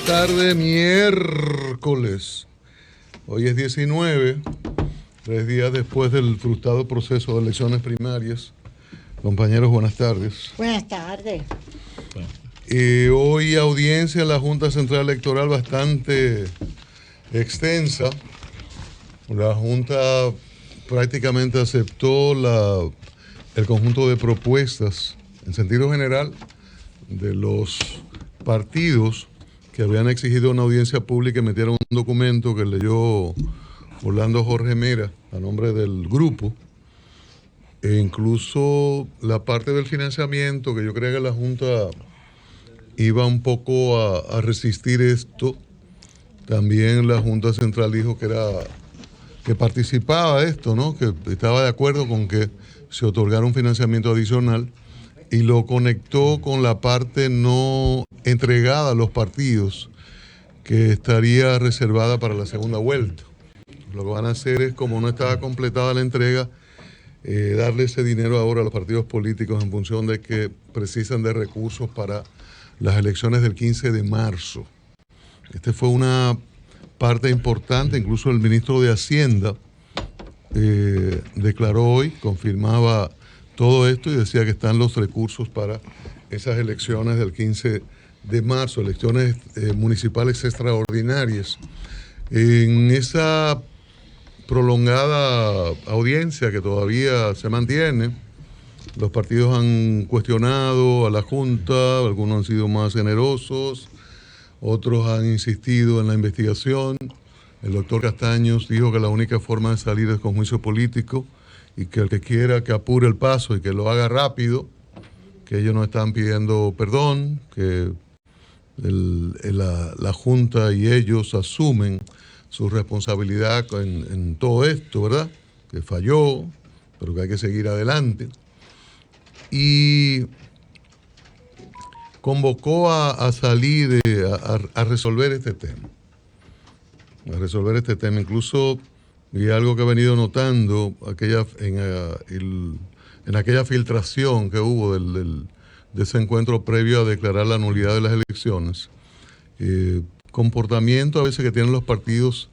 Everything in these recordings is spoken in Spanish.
tarde, miércoles. Hoy es 19, 3 días después del frustrado proceso de elecciones primarias. Compañeros, buenas tardes. Buenas tardes. Hoy audiencia en la Junta Central Electoral bastante extensa. La Junta prácticamente aceptó el conjunto de propuestas, en sentido general, de los partidos que habían exigido una audiencia pública y metieron un documento que leyó Orlando Jorge Mera a nombre del grupo, e incluso la parte del financiamiento, que yo creía que la Junta iba un poco a resistir esto. También la Junta Central dijo que participaba de esto, ¿no? Que estaba de acuerdo con que se otorgara un financiamiento adicional, y lo conectó con la parte no entregada a los partidos, que estaría reservada para la segunda vuelta. Lo que van a hacer es, como no estaba completada la entrega, darle ese dinero ahora a los partidos políticos en función de que precisan de recursos para las elecciones del 15 de marzo. Esta fue una parte importante. Incluso el ministro de Hacienda declaró hoy, confirmaba todo esto y decía que están los recursos para esas elecciones del 15 de marzo, elecciones municipales extraordinarias. En esa prolongada audiencia que todavía se mantiene, los partidos han cuestionado a la Junta, algunos han sido más generosos, otros han insistido en la investigación. El doctor Castaños dijo que la única forma de salir es con juicio político, y que el que quiera que apure el paso y que lo haga rápido, que ellos no están pidiendo perdón, que la Junta y ellos asumen su responsabilidad en todo esto, ¿verdad? Que falló, pero que hay que seguir adelante. Y convocó a salir, a resolver este tema. A resolver este tema. Incluso, y algo que he venido notando, en aquella filtración que hubo de ese encuentro previo a declarar la nulidad de las elecciones, comportamiento a veces que tienen los partidos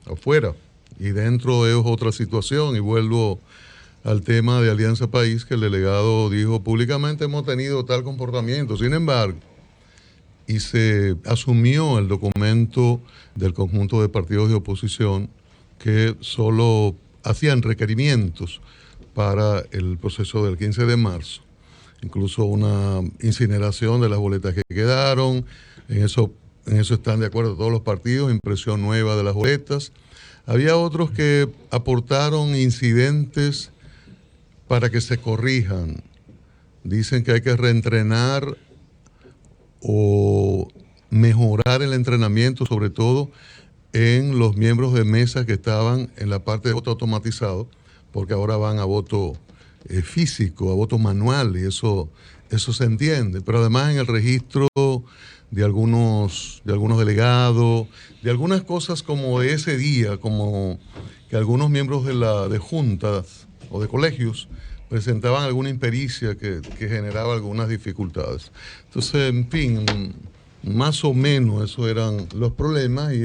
afuera, y dentro es otra situación. Y vuelvo al tema de Alianza País, que el delegado dijo públicamente: hemos tenido tal comportamiento. Sin embargo, y se asumió el documento del conjunto de partidos de oposición que solo hacían requerimientos para el proceso del 15 de marzo. Incluso una incineración de las boletas que quedaron. En eso están de acuerdo todos los partidos, impresión nueva de las boletas. Había otros que aportaron incidentes para que se corrijan. Dicen que hay que reentrenar o mejorar el entrenamiento, sobre todo en los miembros de mesa que estaban en la parte de voto automatizado, porque ahora van a voto físico, a voto manual, y eso se entiende. Pero además en el registro de algunos delegados, de algunas cosas como de ese día, como que algunos miembros de juntas o de colegios presentaban alguna impericia que generaba algunas dificultades. Entonces, en fin, más o menos esos eran los problemas, y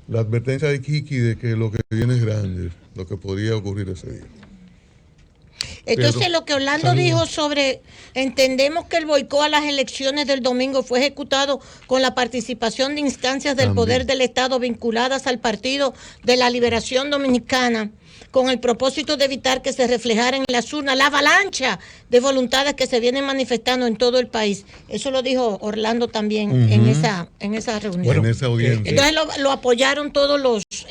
la advertencia de Kiki de que lo que viene es grande, lo que podría ocurrir ese día. Entonces, lo que Orlando dijo sobre, entendemos que el boicot a las elecciones del domingo fue ejecutado con la participación de instancias del poder del Estado vinculadas al Partido de la Liberación Dominicana, con el propósito de evitar que se reflejara en las urnas la avalancha de voluntades que se vienen manifestando en todo el país. Eso lo dijo Orlando también en esa reunión. Bueno, en esa audiencia. Entonces lo apoyaron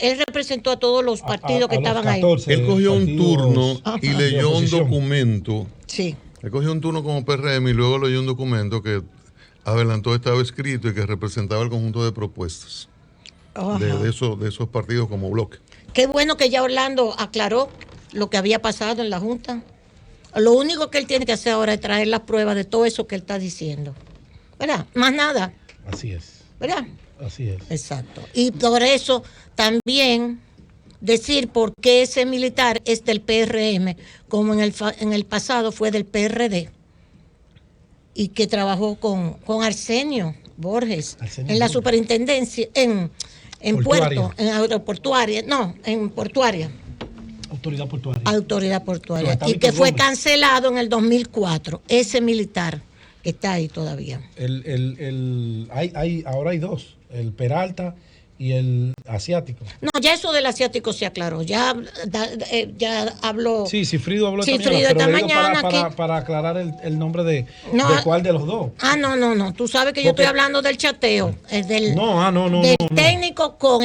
él representó a todos los partidos que estaban 14, ahí. Él cogió un turno y leyó un documento. Sí. Él cogió un turno como PRM y luego leyó un documento que adelantó estaba escrito y que representaba el conjunto de propuestas de esos partidos como bloque. Qué bueno que ya Orlando aclaró lo que había pasado en la Junta. Lo único que él tiene que hacer ahora es traer las pruebas de todo eso que él está diciendo. ¿Verdad? Más nada. Así es. ¿Verdad? Así es. Exacto. Y por eso también decir por qué ese militar es del PRM, como en el pasado fue del PRD, y que trabajó con Arsenio Borges, en la superintendencia, en puerto, en aeroportuaria, no, en portuaria. Autoridad portuaria. Y que fue cancelado en el 2004. Ese militar está ahí todavía. Ahora hay dos, el Peralta y el asiático. No, ya eso del asiático se aclaró. Ya habló. Sí, Cifrido habló esta mañana. Para aclarar el nombre de cuál de los dos. No. Tú sabes que yo estoy hablando del chateo. Del técnico con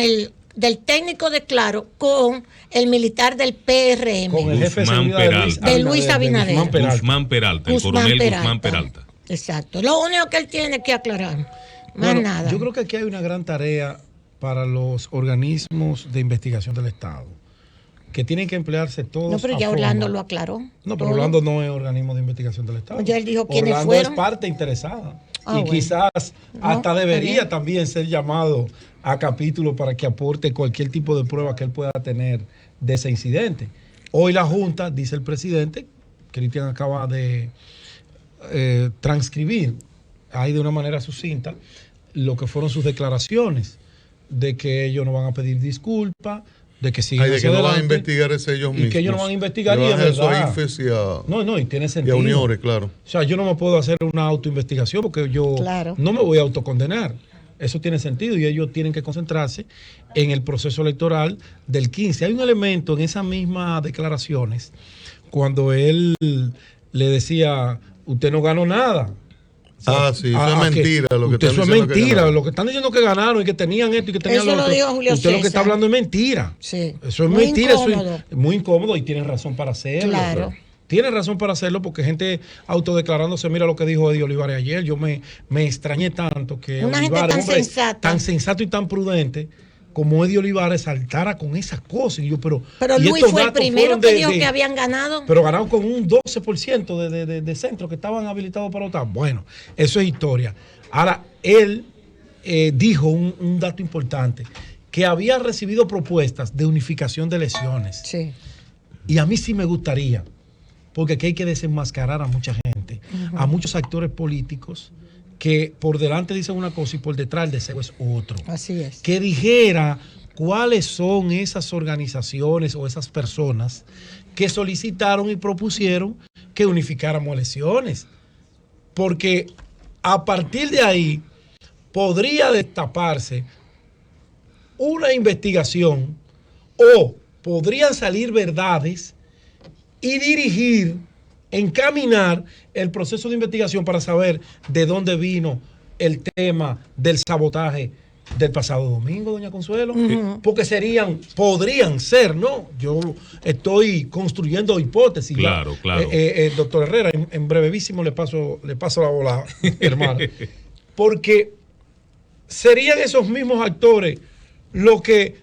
del técnico de Claro con el militar del PRM. Con el jefe de Luis Abinader. Guzmán Peralta, el coronel Guzmán Peralta. Exacto. Lo único que él tiene que aclarar. Más nada. Yo creo que aquí hay una gran tarea para los organismos de investigación del Estado, que tienen que emplearse todos. No, pero ya Orlando lo aclaró. No, pero Orlando no es organismo de investigación del Estado. Ya él dijo quiénes Orlando fueron. es parte interesada. Quizás hasta debería también ser llamado a capítulo para que aporte cualquier tipo de prueba que él pueda tener de ese incidente. Hoy la Junta, dice el presidente, Cristian acaba de transcribir ahí de una manera sucinta lo que fueron sus declaraciones, de que ellos no van a pedir disculpas, de que siguen de que no van a investigar ese ellos mismos. Y que ellos no van a investigar, y es verdad. Y tiene sentido. Y a Uniores, claro. O sea, yo no me puedo hacer una autoinvestigación porque yo no me voy a autocondenar. Eso tiene sentido y ellos tienen que concentrarse en el proceso electoral del 15. Hay un elemento en esas mismas declaraciones, cuando él le decía, usted no ganó nada. Sí, eso es mentira. Lo que eso es mentira. Lo que están diciendo que ganaron y que tenían esto y que tenían lo otro. Eso lo dijo Julio César. Usted lo que está hablando es mentira. Sí. Eso es mentira. Incómodo. Eso es muy incómodo y tiene razón para hacerlo. Claro. Tiene razón para hacerlo porque gente autodeclarándose, mira lo que dijo Eddie Olivares ayer. Yo me extrañé tanto que una Olivares, gente tan sensato y tan prudente como Eddie Olivares saltara con esas cosas. Y yo, pero Luis fue el primero que dijo que habían ganado. Pero ganaron con un 12% de centros que estaban habilitados para votar. Bueno, eso es historia. Ahora, él dijo un dato importante, que había recibido propuestas de unificación de elecciones. Sí. Y a mí sí me gustaría, porque aquí hay que desenmascarar a mucha gente, a muchos actores políticos que por delante dicen una cosa y por detrás el deseo es otro. Así es. Que dijera cuáles son esas organizaciones o esas personas que solicitaron y propusieron que unificáramos elecciones. Porque a partir de ahí podría destaparse una investigación o podrían salir verdades y dirigir, encaminar el proceso de investigación para saber de dónde vino el tema del sabotaje del pasado domingo, doña Consuelo. Porque podrían ser, ¿no? Yo estoy construyendo hipótesis. Claro. Doctor Herrera, en brevísimo le paso la bola, hermano. Porque serían esos mismos actores los que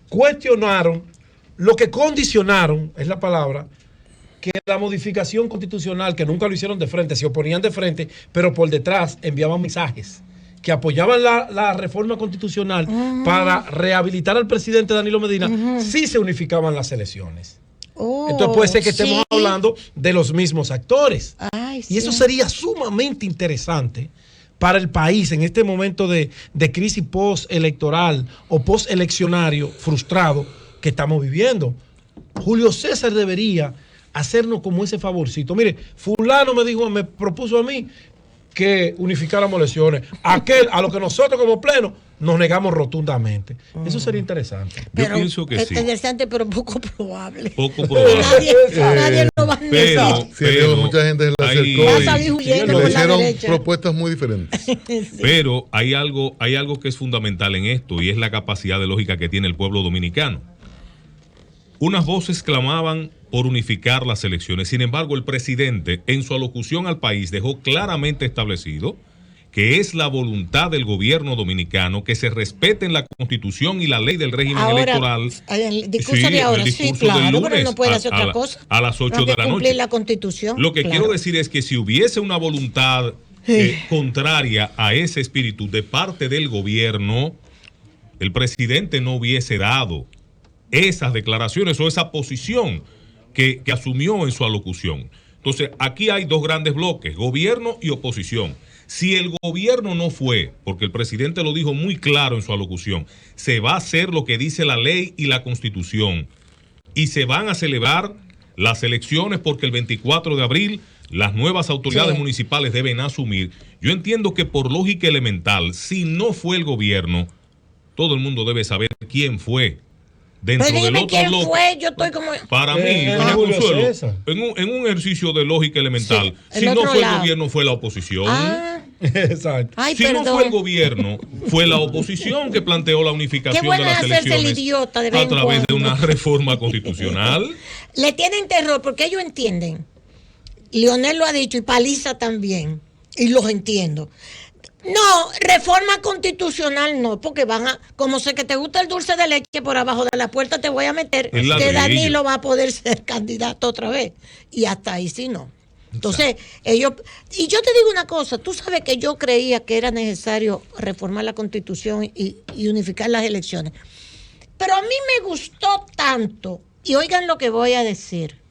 cuestionaron, lo que condicionaron, es la palabra, que la modificación constitucional, que nunca lo hicieron de frente, se oponían de frente, pero por detrás enviaban mensajes que apoyaban la reforma constitucional para rehabilitar al presidente Danilo Medina, sí se unificaban las elecciones. Entonces puede ser que estemos hablando de los mismos actores. Y eso sería sumamente interesante para el país en este momento de crisis postelectoral o posteleccionario frustrado que estamos viviendo. Julio César debería hacernos como ese favorcito. Mire, fulano me propuso a mí que unificáramos elecciones. A lo que nosotros como pleno nos negamos rotundamente. Eso sería interesante. Yo pienso que sí. Interesante, pero poco probable. Poco probable. Nadie lo va a negar. Pero mucha gente se le acercó va a salir huyendo le por la hicieron derecha. propuestas muy diferentes. Sí. Pero hay algo que es fundamental en esto y es la capacidad de lógica que tiene el pueblo dominicano. Unas voces clamaban por unificar las elecciones. Sin embargo, el presidente, en su alocución al país, dejó claramente establecido que es la voluntad del gobierno dominicano que se respeten la Constitución y la ley del régimen electoral. El discurso de ahora, sí, claro, lunes, pero no puede hacer otra cosa. A las 8 de la noche. Cumplir la Constitución. Lo que quiero decir es que si hubiese una voluntad contraria a ese espíritu de parte del gobierno, el presidente no hubiese dado esas declaraciones o esa posición que asumió en su alocución. Entonces, aquí hay dos grandes bloques, gobierno y oposición. Si el gobierno no fue, porque el presidente lo dijo muy claro en su alocución, se va a hacer lo que dice la ley y la Constitución. Y se van a celebrar las elecciones porque el 24 de abril las nuevas autoridades municipales deben asumir. Yo entiendo que por lógica elemental, si no fue el gobierno, todo el mundo debe saber quién fue. Dentro pero del otro quién bloque, fue, yo estoy como... Para mí, doña Consuelo, en un ejercicio de lógica elemental, si no fue el gobierno, fue la oposición. Exacto. Ay, si perdón. no fue el gobierno, fue la oposición que planteó la unificación de las elecciones idiota de vez a través de una reforma constitucional. Le tienen terror porque ellos entienden. Leonel lo ha dicho y Paliza también. Y los entiendo. No, reforma constitucional no, porque van a, como sé que te gusta el dulce de leche, por abajo de la puerta te voy a meter que Danilo va a poder ser candidato otra vez. Y hasta ahí sí no. Entonces, ellos, y yo te digo una cosa, tú sabes que yo creía que era necesario reformar la Constitución y unificar las elecciones. Pero a mí me gustó tanto, y oigan lo que voy a decir,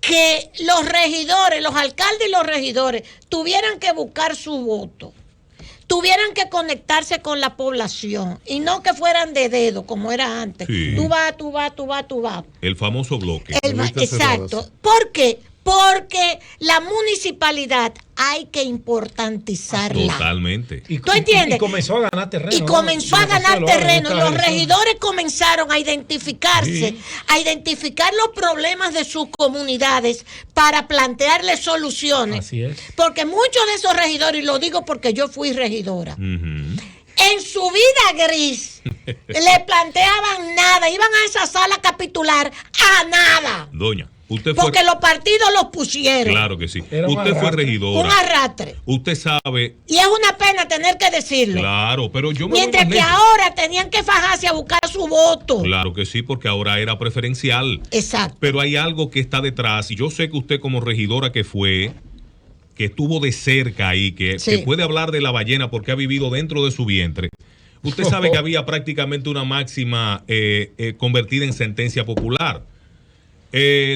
que los regidores, los alcaldes y los regidores tuvieran que buscar su voto, tuvieran que conectarse con la población y no que fueran de dedo como era antes. Sí. Tú vas. El famoso bloque. Exacto. ¿Por qué? Porque la municipalidad hay que importantizarla. Totalmente. ¿Tú entiendes? Y comenzó a ganar terreno. Y comenzó a ganar terreno. Y los regidores comenzaron a identificarse, a identificar los problemas de sus comunidades para plantearles soluciones. Así es. Porque muchos de esos regidores, y lo digo porque yo fui regidora, en su vida gris le planteaban nada. Iban a esa sala a capitular a nada. Doña. Porque los partidos los pusieron. Claro que sí. Usted fue regidora. Un arrastre. Usted sabe. Y es una pena tener que decirlo. Claro, pero yo me Mientras que ahora tenían que fajarse a buscar su voto. Claro que sí, porque ahora era preferencial. Exacto. Pero hay algo que está detrás. Y yo sé que usted como regidora que estuvo de cerca ahí, que puede hablar de la ballena porque ha vivido dentro de su vientre. Usted sabe que había prácticamente una máxima convertida en sentencia popular.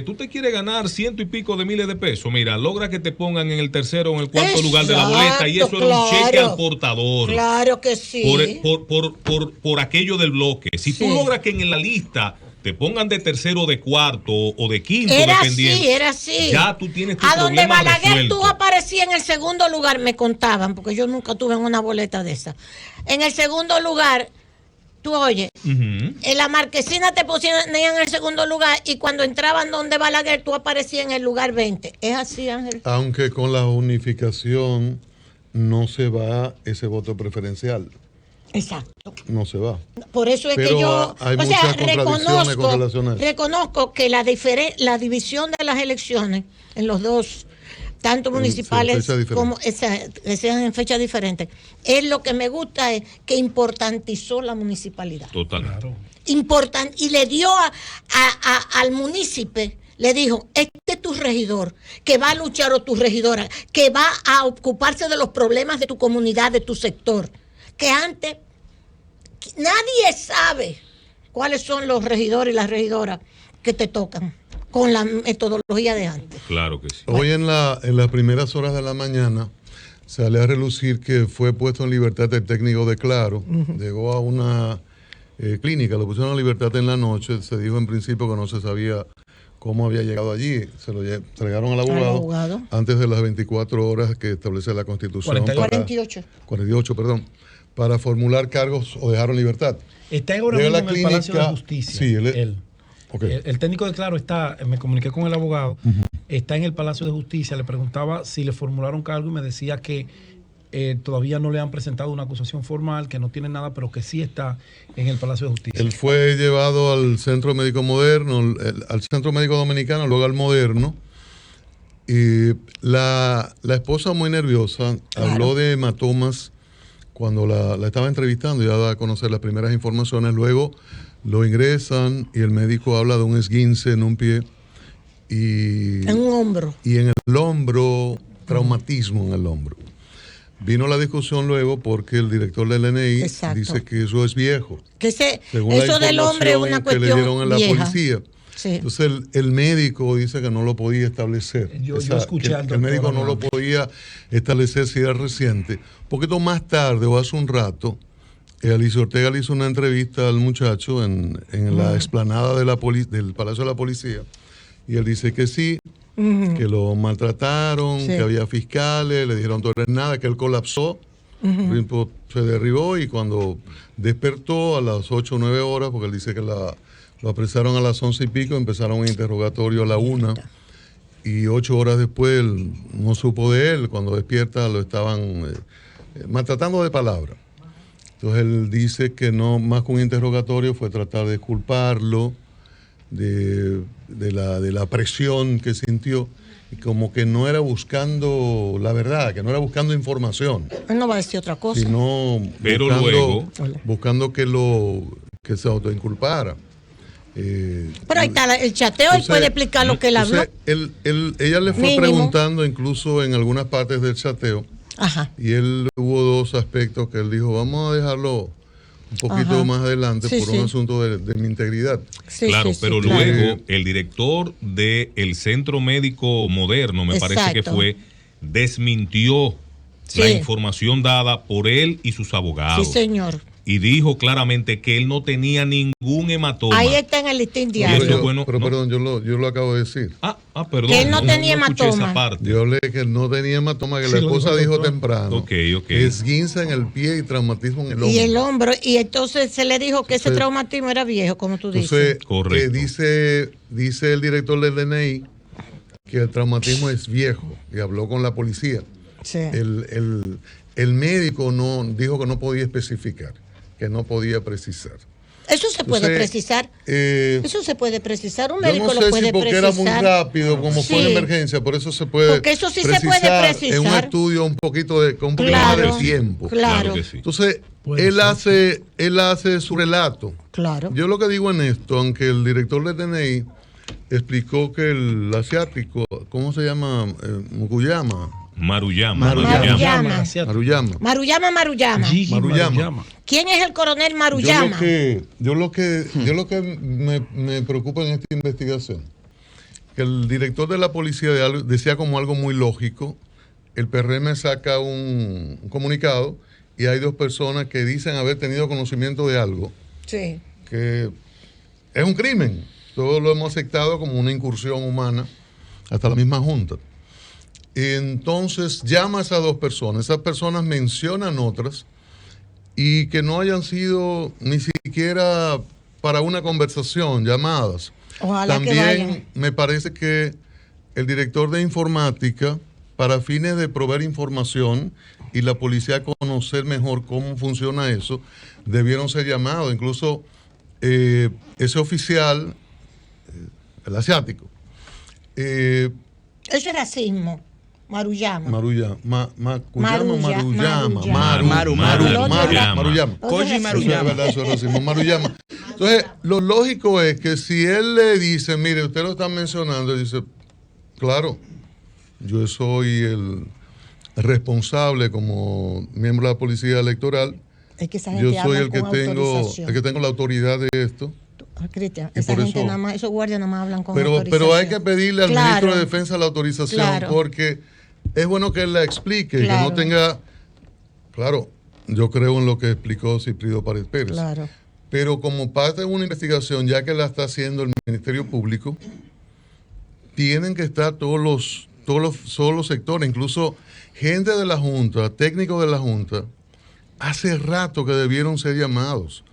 Tú te quieres ganar 100 y pico de miles de pesos. Mira, logra que te pongan en el tercero o en el cuarto lugar de la boleta y eso era un cheque al portador. Claro que sí. Por aquello del bloque. Si tú logras que en la lista te pongan de tercero, de cuarto o de quinto, dependiendo. Era así. Ya tú tienes tu problema resuelto. A donde Balaguer resuelto. tú aparecías en el segundo lugar, me contaban, porque yo nunca tuve una boleta de esa. En el segundo lugar, tú oyes, en la Marquesina te ponían en el segundo lugar y cuando entraban donde Balaguer tú aparecías en el lugar 20. ¿Es así, Ángel? Aunque con la unificación no se va ese voto preferencial. Exacto. No se va. Por eso es pero que yo reconozco que la división de las elecciones en los dos, tanto municipales como que sean en fechas diferentes, es lo que me gusta, es que importantizó la municipalidad. Total. Claro. Y le dio al munícipe, le dijo, este es tu regidor, que va a luchar, o tu regidora, que va a ocuparse de los problemas de tu comunidad, de tu sector. Que antes nadie sabe cuáles son los regidores y las regidoras que te tocan con la metodología de antes. Claro que sí. Hoy en las primeras horas de la mañana sale a relucir que fue puesto en libertad el técnico de Claro. Llegó a una clínica, lo pusieron en libertad en la noche. Se dijo en principio que no se sabía cómo había llegado allí. Se lo entregaron al abogado antes de las 24 horas que establece la Constitución. 48, perdón. Para formular cargos o dejar en libertad. Está ahora mismo en el Palacio de Justicia. Sí, el técnico de Claro está, me comuniqué con el abogado, está en el Palacio de Justicia. Le preguntaba si le formularon cargo y me decía que todavía no le han presentado una acusación formal, que no tiene nada, pero que sí está en el Palacio de Justicia. Él fue llevado al Centro Médico Moderno, al Centro Médico Dominicano, luego al Moderno. Y la esposa, muy nerviosa, habló de hematomas cuando la estaba entrevistando, ya da a conocer las primeras informaciones. Luego lo ingresan y el médico habla de un esguince en un pie y en un hombro. Y en el hombro, traumatismo en el hombro. Vino la discusión luego porque el director del LNI dice que eso es viejo. Que eso del hombre es una cuestión que le dieron a la vieja. policía. Sí. Entonces el médico dice que no lo podía establecer. Yo escuché que el médico no lo podía establecer si era reciente. Un poquito más tarde o hace un rato, Alicia Ortega le hizo una entrevista al muchacho en la explanada de del Palacio de la Policía, y él dice que sí, que lo maltrataron, que había fiscales, le dijeron tú eres nada, que él colapsó, se derribó, y cuando despertó a las 8 o 9 horas, porque él dice que lo apresaron a las 11 y pico, empezaron un interrogatorio a la 1, y 8 horas después él no supo de él. Cuando despierta lo estaban maltratando de palabra. Entonces él dice que no, más que un interrogatorio, fue tratar de culparlo de la presión que sintió, y como que no era buscando la verdad, que no era buscando información. Él no va a decir otra cosa. Sino pero buscando que se autoinculpara. Pero ahí está el chateo, él puede explicar lo que él habló. Ella le fue preguntando incluso en algunas partes del chateo. Ajá. Y él hubo dos aspectos que él dijo, vamos a dejarlo un poquito más adelante por un asunto de mi integridad. Pero luego el director del Centro Médico Moderno, me parece que fue, desmintió la información dada por él y sus abogados. Sí, señor. Y dijo claramente que él no tenía ningún hematoma. Ahí está en el listín diario. Perdón, yo lo acabo de decir. Perdón. Que él no tenía hematoma. Yo leí que él no tenía hematoma, que la esposa dijo temprano. Esguince en el pie y traumatismo en el hombro. Y el hombro, y entonces se le dijo que ese traumatismo era viejo, como tú dices. Correcto. Dice el director del DNI que el traumatismo es viejo, y habló con la policía. Sí. El médico dijo que no podía especificar, que no podía precisar. Eso se puede precisar. Eso se puede precisar. Un médico lo puede precisar. Porque era muy rápido, como fue en emergencia, por eso se puede. Porque eso sí se puede precisar. En un estudio con un poquito más de tiempo. Claro. Entonces, él hace su relato. Claro. Yo lo que digo en esto, aunque el director del DNI explicó que el asiático, ¿cómo se llama? Maruyama. ¿Quién es el coronel Maruyama? Yo lo que me preocupa en esta investigación, que el director de la policía decía como algo muy lógico. El PRM saca un comunicado y hay dos personas que dicen haber tenido conocimiento de algo que es un crimen. Todos lo hemos aceptado como una incursión humana, hasta la misma Junta. Entonces llama a esas dos personas. Esas personas mencionan otras, y que no hayan sido ni siquiera para una conversación, llamadas. Ojalá también que vayan. Me parece que el director de informática, para fines de proveer información y la policía conocer mejor cómo funciona eso, debieron ser llamados. Incluso ese oficial, el asiático. Eso es racismo. Maruyama. Entonces, lo lógico es que si él le dice, mire, usted lo está mencionando, él dice, claro, yo soy el responsable como miembro de la policía electoral. Es que esa yo soy el que tengo la autoridad de esto. Cristian, esa gente nada más, esos guardias nada más hablan con autorización. Pero hay que pedirle al ministro de Defensa la autorización, porque es bueno que él la explique, que no tenga. Claro, yo creo en lo que explicó Ciprido Páez Pérez. Claro. Pero como parte de una investigación, ya que la está haciendo el Ministerio Público, tienen que estar todos los sectores, incluso gente de la Junta, técnicos de la Junta, hace rato que debieron ser llamados.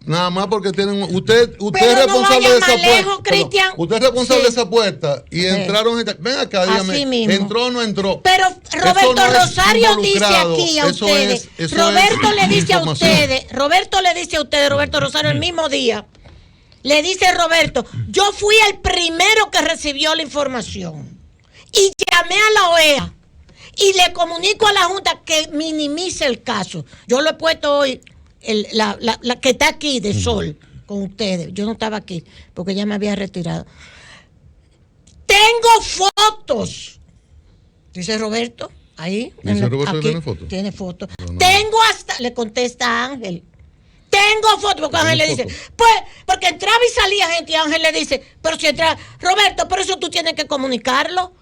Nada más porque tienen. Usted es responsable de esa puerta. Usted es responsable de esa puerta. Y entraron. Ven acá, dígame. ¿Entró o no entró? Pero Roberto Rosario dice aquí a ustedes. Roberto le dice a ustedes, Roberto Rosario, el mismo día. Le dice Roberto, yo fui el primero que recibió la información. Y llamé a la OEA. Y le comunico a la Junta que minimice el caso. Yo lo he puesto hoy. La que está aquí de Sol con ustedes. Yo no estaba aquí porque ya me había retirado. Tengo fotos, dice Roberto ahí. ¿Dice Roberto que tiene fotos? Tiene fotos. Tengo hasta, le contesta Ángel, tengo Tengo fotos, porque Ángel le dice, pues, porque entraba y salía gente y Ángel le dice, pero si entra, Roberto, por eso tú tienes que comunicarlo.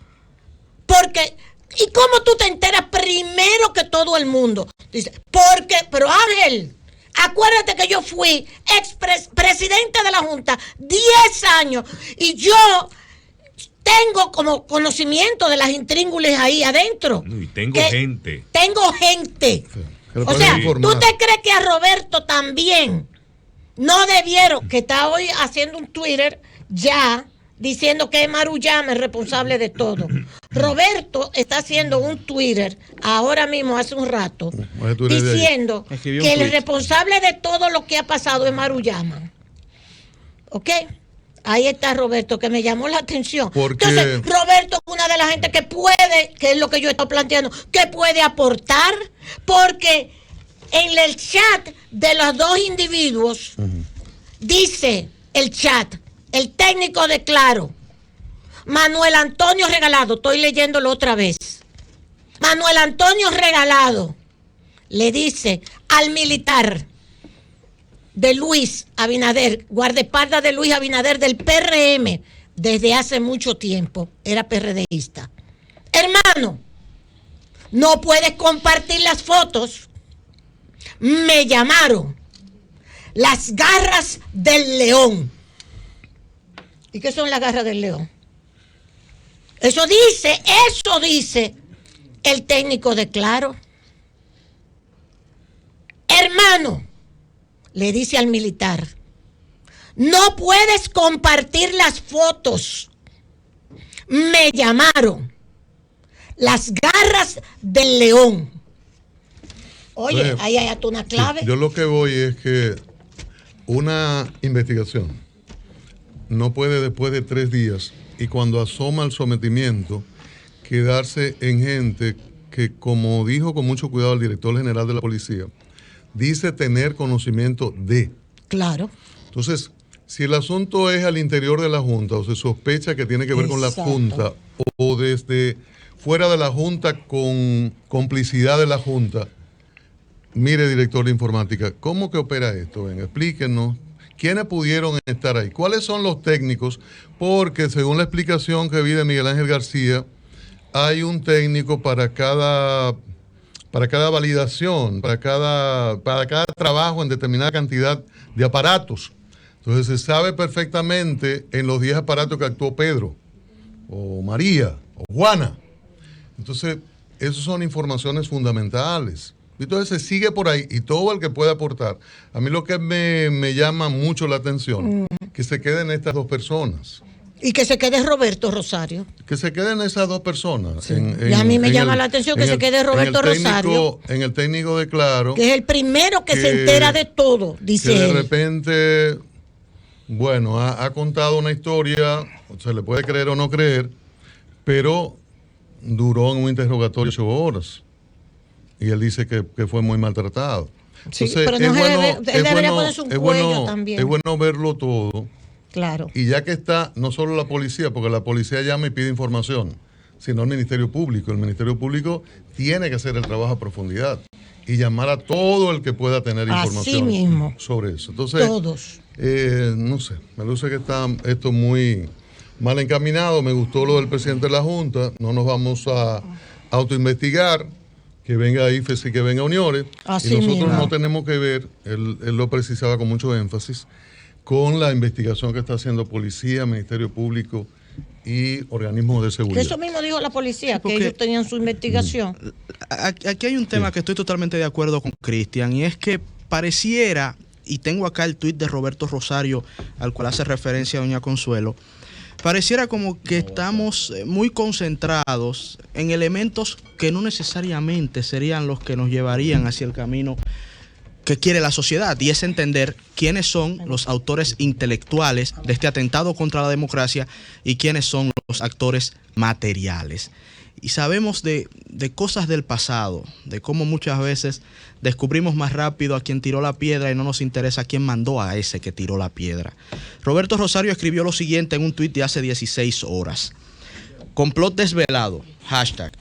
Porque, ¿y cómo tú te enteras primero que todo el mundo? Dice, porque, pero Ángel, acuérdate que yo fui presidente de la Junta 10 años y yo tengo como conocimiento de las intríngulis ahí adentro. Y tengo gente. Tengo gente. O sea, ¿tú te crees que a Roberto también no debieron, que está hoy haciendo un Twitter ya diciendo que Maruyama es responsable de todo? Roberto está haciendo un Twitter ahora mismo, hace un rato, diciendo que el responsable de todo lo que ha pasado es Maruyama. ¿Ok? Ahí está Roberto, que me llamó la atención. Entonces, Roberto es una de las gente que puede, que es lo que yo estoy planteando, que puede aportar, porque en el chat de los dos individuos, dice el chat, el técnico de Claro, Manuel Antonio Regalado, estoy leyéndolo otra vez. Manuel Antonio Regalado le dice al militar de Luis Abinader, guardaespaldas de Luis Abinader del PRM, desde hace mucho tiempo, era PRDista. Hermano, no puedes compartir las fotos. Me llamaron las garras del león. ¿Y qué son las garras del león? Eso dice el técnico de Claro. Hermano, le dice al militar, no puedes compartir las fotos. Me llamaron las garras del león. Oye, ahí hay hasta una clave. Sí, yo lo que voy es que una investigación no puede después de 3 días y cuando asoma el sometimiento quedarse en gente que, como dijo con mucho cuidado el director general de la policía, dice tener conocimiento de. Claro. Entonces, si el asunto es al interior de la Junta o se sospecha que tiene que ver con la Junta o desde fuera de la Junta con complicidad de la Junta, mire, director de informática, ¿cómo que opera esto? Venga, explíquenos. ¿Quiénes pudieron estar ahí? ¿Cuáles son los técnicos? Porque según la explicación que vi de Miguel Ángel García, hay un técnico para cada validación, para cada trabajo en determinada cantidad de aparatos. Entonces se sabe perfectamente en los 10 aparatos que actuó Pedro, o María, o Juana. Entonces, esas son informaciones fundamentales. Entonces se sigue por ahí y todo el que pueda aportar. A mí lo que me llama mucho la atención, que se queden estas 2 personas. Y que se quede Roberto Rosario. Que se queden esas 2 personas. Sí. Y a mí me llama la atención que se quede Roberto Rosario. En el técnico de Claro. Que es el primero que se entera de todo, dice que él. De repente, bueno, ha contado una historia, se le puede creer o no creer, pero duró en un interrogatorio 8 horas. Y él dice que fue muy maltratado. Sí, entonces, pero no él debería ponerse un cuello también. Es bueno verlo todo. Claro. Y ya que está, no solo la policía, porque la policía llama y pide información, sino el Ministerio Público. El Ministerio Público tiene que hacer el trabajo a profundidad y llamar a todo el que pueda tener información mismo. Sobre eso. Entonces, todos. No sé, me luce que está esto muy mal encaminado. Me gustó lo del presidente de la Junta. No nos vamos a autoinvestigar. Que venga IFES y que venga Uniores. Así y nosotros mismo. no tenemos que ver, él lo precisaba con mucho énfasis, con la investigación que está haciendo policía, Ministerio Público y organismos de seguridad. Eso mismo dijo la policía, que ellos tenían su investigación. Aquí hay un tema que estoy totalmente de acuerdo con Cristian, y es que pareciera, y tengo acá el tuit de Roberto Rosario, al cual hace referencia a doña Consuelo, pareciera como que estamos muy concentrados en elementos que no necesariamente serían los que nos llevarían hacia el camino que quiere la sociedad, y es entender quiénes son los autores intelectuales de este atentado contra la democracia y quiénes son los actores materiales. Y sabemos de cosas del pasado, de cómo muchas veces descubrimos más rápido a quien tiró la piedra y no nos interesa quién mandó a ese que tiró la piedra. Roberto Rosario escribió lo siguiente en un tuit de hace 16 horas. Complot desvelado, hashtag.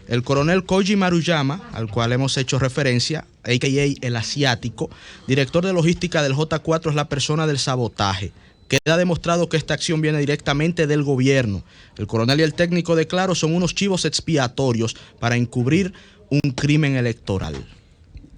El coronel Koji Maruyama, al cual hemos hecho referencia, a.k.a. el asiático, director de logística del J4, es la persona del sabotaje. Queda demostrado que esta acción viene directamente del gobierno. El coronel y el técnico de Claro son unos chivos expiatorios para encubrir un crimen electoral.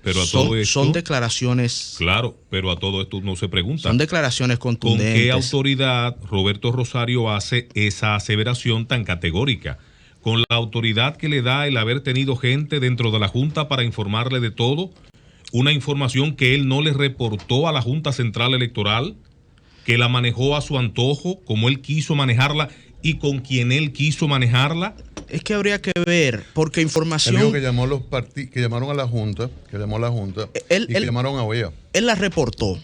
Pero a todo esto, son declaraciones... Claro, pero a todo esto no se pregunta. Son declaraciones contundentes. ¿Con qué autoridad Roberto Rosario hace esa aseveración tan categórica? ¿Con la autoridad que le da el haber tenido gente dentro de la Junta para informarle de todo? ¿Una información que él no le reportó a la Junta Central Electoral? ¿Que la manejó a su antojo, como él quiso manejarla y con quien él quiso manejarla? Es que habría que ver, porque información... Él dijo que llamó a los que llamaron a la Junta, que llamaron a OEA. Él la reportó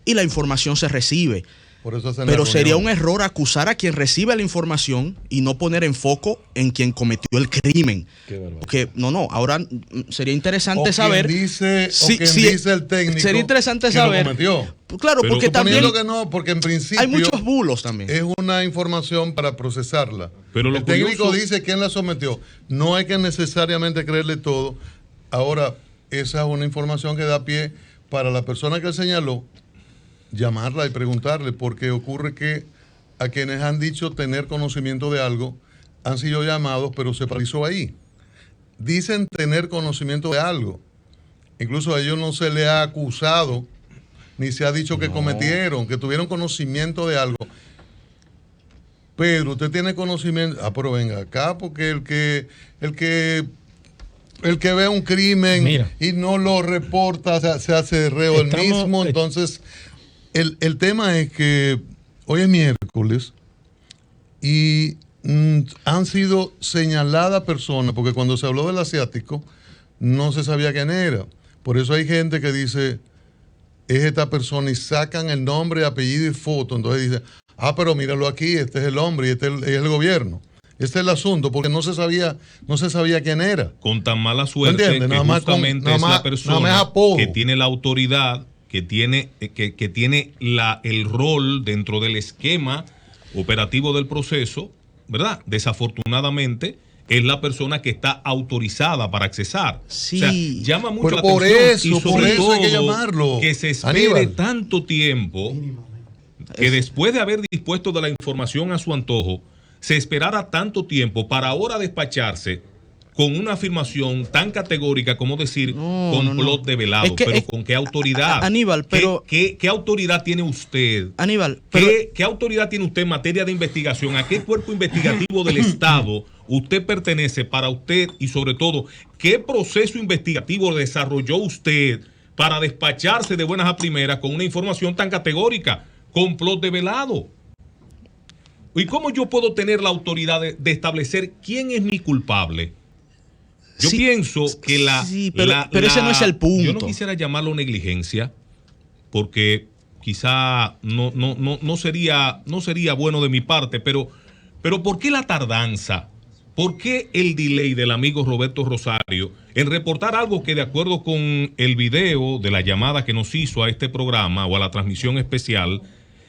y la información se recibe. Por eso pero sería un error acusar a quien recibe la información y no poner en foco en quien cometió el crimen. Porque ahora sería interesante saber dice el técnico. Sería interesante saber. Lo cometió. Claro, pero porque también que no, porque en principio hay muchos bulos también. Es una información para procesarla. Pero el técnico dice quién la sometió. No hay que necesariamente creerle todo. Ahora, esa es una información que da pie para la persona que señaló llamarla y preguntarle, porque ocurre que a quienes han dicho tener conocimiento de algo han sido llamados, pero se paralizó ahí. Dicen tener conocimiento de algo. Incluso a ellos no se le ha acusado, ni se ha dicho que cometieron, que tuvieron conocimiento de algo. Pedro, usted tiene conocimiento. Pero venga acá, porque el que ve un crimen y no lo reporta, se hace reo el mismo. Entonces, el tema es que hoy es miércoles y han sido señaladas personas, porque cuando se habló del asiático no se sabía quién era. Por eso hay gente que dice, es esta persona, y sacan el nombre, apellido y foto. Entonces dice, pero míralo aquí, este es el hombre y este es el gobierno. Este es el asunto, porque no se sabía quién era. Con tan mala suerte que justamente es la persona que tiene la autoridad, que tiene el rol dentro del esquema operativo del proceso, ¿verdad? Desafortunadamente, es la persona que está autorizada para accesar. Sí. O sea, llama mucho la atención. Por eso hay que llamarlo. Que se espere tanto tiempo, que después de haber dispuesto de la información a su antojo, se esperara tanto tiempo para ahora despacharse con una afirmación tan categórica como decir complot develado. Pero ¿con qué autoridad? Aníbal, pero... ¿Qué autoridad tiene usted? Aníbal, pero... ¿Qué autoridad tiene usted en materia de investigación? ¿A qué cuerpo investigativo del Estado usted pertenece para usted? Y sobre todo, ¿qué proceso investigativo desarrolló usted para despacharse de buenas a primeras con una información tan categórica? Complot develado. ¿Y cómo yo puedo tener la autoridad de establecer quién es mi culpable? Yo pienso que pero ese no es el punto. Yo no quisiera llamarlo negligencia, porque quizá no sería bueno de mi parte, pero ¿por qué la tardanza? ¿Por qué el delay del amigo Roberto Rosario en reportar algo que, de acuerdo con el video de la llamada que nos hizo a este programa o a la transmisión especial,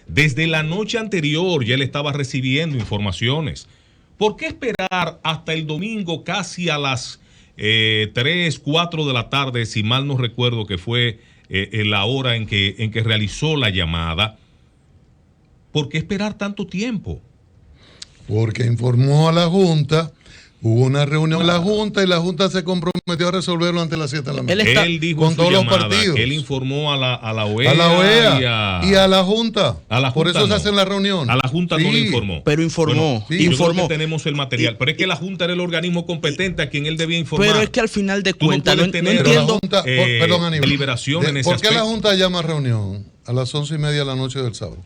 desde la noche anterior ya él estaba recibiendo informaciones? ¿Por qué esperar hasta el domingo casi a las 3, 4 de la tarde, si mal no recuerdo que fue la hora en que realizó la llamada? ¿Por qué esperar tanto tiempo? Porque informó a la Junta, hubo una reunión en la Junta y la Junta se comprometió a resolverlo antes de las 7 de la mañana. Él dijo con todos llamada, los partidos. que él informó a la OEA. A la OEA y a la Junta. Por eso se hace la reunión. A la Junta no le informó. Pero informó. Bueno, yo creo que tenemos el material. Pero es que la Junta era el organismo competente a quien él debía informar. Pero es que al final de cuentas no entiendo. La Junta, perdón, Aníbal. Deliberación en ese ¿Por qué aspecto? la Junta llama a reunión a las 11:30 de la noche del sábado?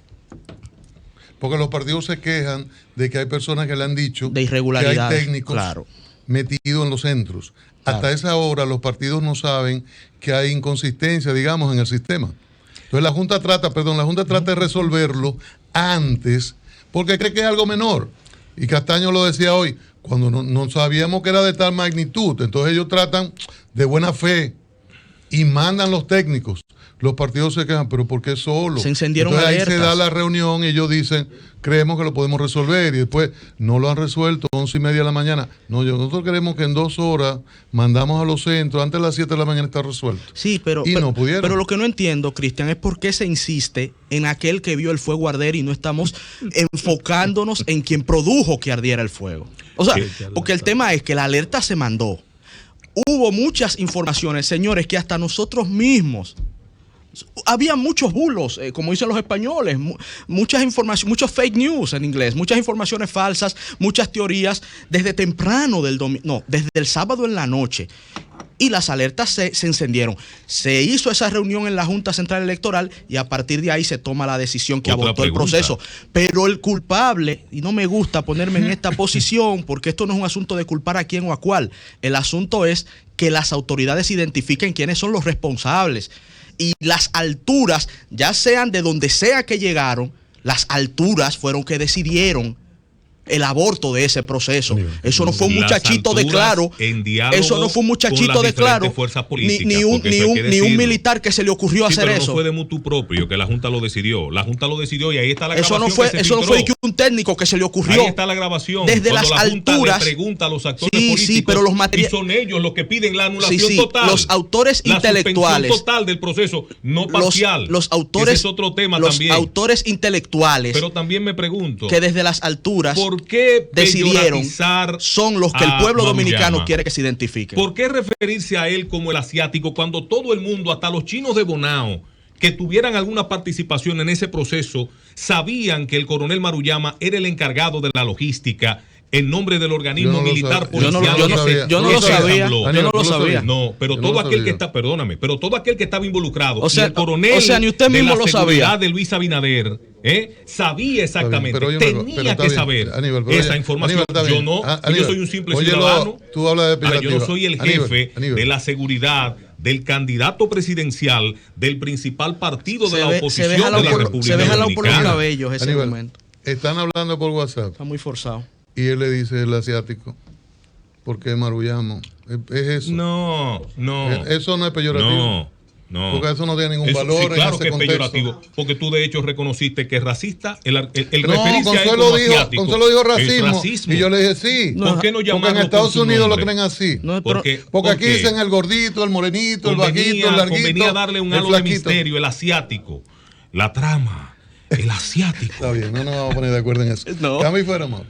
Porque los partidos se quejan de que hay personas que le han dicho de irregularidades, que hay técnicos metidos en los centros. Hasta esa hora los partidos no saben que hay inconsistencia, digamos, en el sistema. Entonces la Junta trata de resolverlo antes, porque cree que es algo menor. Y Castaño lo decía hoy, cuando no sabíamos que era de tal magnitud. Entonces ellos tratan de buena fe y mandan los técnicos. los partidos se quejan, pero ¿por qué solo? Se encendieron Entonces, alertas. ahí se da la reunión y ellos dicen, creemos que lo podemos resolver, y después no lo han resuelto, 11:30 de la mañana. No, nosotros queremos que en 2 horas mandamos a los centros, antes de las 7 de la mañana está resuelto. Sí, pero no pudieron. Pero lo que no entiendo, Cristian, es por qué se insiste en aquel que vio el fuego arder y no estamos enfocándonos en quien produjo que ardiera el fuego. O sea, porque el tema es que la alerta se mandó. Hubo muchas informaciones, señores, que hasta nosotros mismos, había muchos bulos, como dicen los españoles, muchas informaciones, muchos fake news en inglés, muchas informaciones falsas, muchas teorías desde temprano del domingo, no, desde el sábado en la noche. Y las alertas se encendieron. Se hizo esa reunión en la Junta Central Electoral y a partir de ahí se toma la decisión que abortó el proceso. Pero el culpable, y no me gusta ponerme en esta posición porque esto no es un asunto de culpar a quién o a cuál. El asunto es que las autoridades identifiquen quiénes son los responsables. Y las alturas, ya sean de donde sea que llegaron, las alturas fueron que decidieron el aborto de ese proceso. Eso no fue un muchachito de Claro. Eso no fue un muchachito de Claro. Ni un militar que se le ocurrió hacer eso. No fue de mutuo propio que la Junta lo decidió. La Junta lo decidió y ahí está la grabación. Eso no fue un técnico que se le ocurrió. Ahí está la grabación. Desde las alturas. Le pregunta a los actores políticos, pero los y son ellos los que piden la anulación total. Los autores intelectuales. La suspensión total del proceso, no parcial. Los autores. Ese es otro tema también. Los autores intelectuales. Pero también me pregunto. Que desde las alturas. ¿Por qué decidieron son los que el pueblo dominicano quiere que se identifiquen? ¿Por qué referirse a él como el asiático cuando todo el mundo, hasta los chinos de Bonao, que tuvieran alguna participación en ese proceso, sabían que el coronel Maruyama era el encargado de la logística en nombre del organismo militar policial? Yo no lo sabía. No, pero todo aquel que está, perdóname, pero todo aquel que estaba involucrado, o sea, y el coronel ni usted mismo de la lo seguridad sabía de Luis Abinader, sabía exactamente, tenía que saber esa información. Yo no, yo soy un simple ciudadano. Tú hablas de ahora, yo no soy el jefe de la seguridad del candidato presidencial del principal partido de la oposición de la República Dominicana. Se ve jalado por los cabellos ese momento. Están hablando por WhatsApp. Está muy forzado. Y él le dice el asiático, porque Maruyama. ¿Es eso? No. Eso no es peyorativo. No. Porque eso no tiene ningún valor. Sí, claro en ese que contexto. es peyorativo. Porque tú de hecho reconociste que es racista el referirse Consuelo a él como asiático. Consuelo dijo racismo. Y yo le dije sí. ¿Por qué no llamarlo? Porque en Estados Unidos lo creen así. Porque aquí dicen el gordito, el morenito, el bajito, el larguito. Convenía darle un halo de misterio, el asiático. La trama, el asiático. Está bien, no nos vamos a poner de acuerdo en eso. No. Cambio y fuera, más.